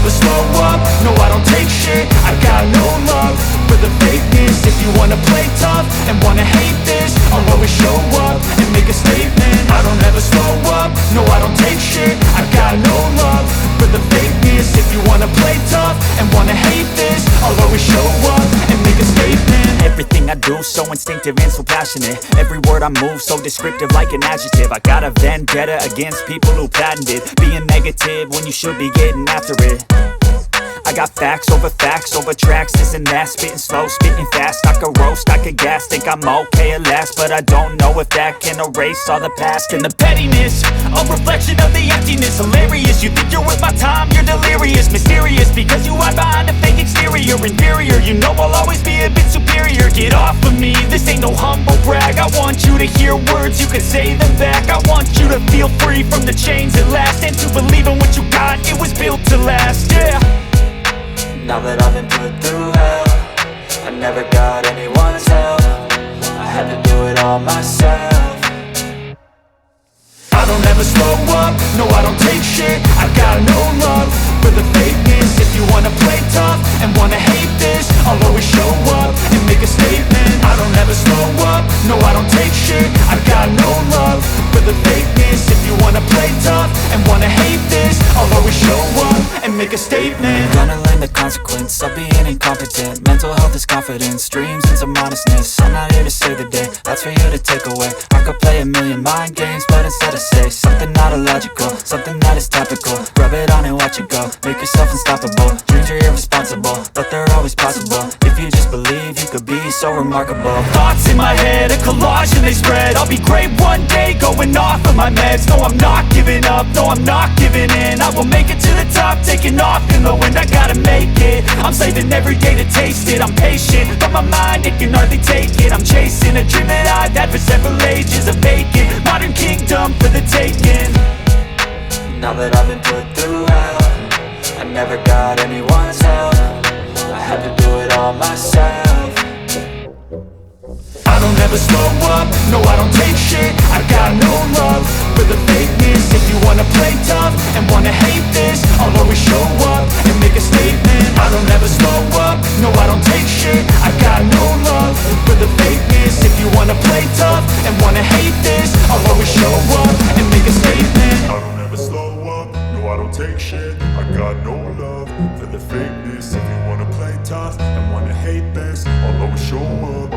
never slow up, no I don't take shit. I got no love for the fakeness. If you wanna play tough and wanna hate this, I'll always show up and make a statement. I don't ever slow up, no I don't take shit. I got no love for the fakeness. If you wanna play tough and wanna hate this, I'll always show up and make a statement. Everything I do so instinctive and so passionate. Every word I move so descriptive like an adjective. I got a vendetta against people who patented being negative when you should be getting after it. I got facts over tracks, this and that. Spitting slow, spitting fast, I could roast, I could gas. Think I'm okay at last, but I don't know if that can erase all the past. And the pettiness, a reflection of the emptiness. Hilarious, you think you're worth my time, you're delirious. Mysterious, because you hide behind a fake exterior. Inferior, you know I'll always be a bit superior. Get off of me, this ain't no humble brag. I want you to hear words, you can say them back. I want you to feel free from the chains at last, and to believe in what you got, it was built to last, yeah. Now that I've been put through hell, I never got anyone's help. I had to do it all myself. I don't ever slow up, no I don't take shit. I got no love for the fakeness. If you wanna play tough and wanna hate this, I'll always show up and make a statement. I don't ever slow up, no I don't take shit. I got no love for the fakeness. If you wanna play tough and wanna hate this, I'll always show up and make a statement. Gonna learn the consequence of being incompetent. Mental health is confidence, dreams and some honestness. I'm not here to save the day, that's for you to take away. I could play a million mind games, but instead I say something not illogical, something that is topical. Rub it on and watch it go, make yourself unstoppable. Dreams are irresponsible, but they're always possible. If you just believe, you could be so remarkable. Thoughts in my head, a collage and they spread. I'll be great one day, going off of my meds. No, I'm not giving up, no, I'm not giving in. I will make it to the top, taking off in the wind. I gotta make it, I'm saving every day to taste it. I'm patient, but my mind, it can hardly take it. I'm chasing a dream that I've had for several ages. A vacant, modern kingdom for the taking. Now that I've been put through hell, I never got anyone's help. I had to do it all myself. I don't ever slow up, no I don't take shit. I got no love for the fakeness. If you wanna play tough and wanna hate this, I'll always show up and make a statement. I don't ever slow up, no I don't take shit. I got no love for the fakeness. If you wanna play tough and wanna hate this, I'll always show up and make a statement. I don't ever slow up, no I don't take shit. I got no love for the fakeness. If you wanna play tough and wanna hate this, I'll always show up.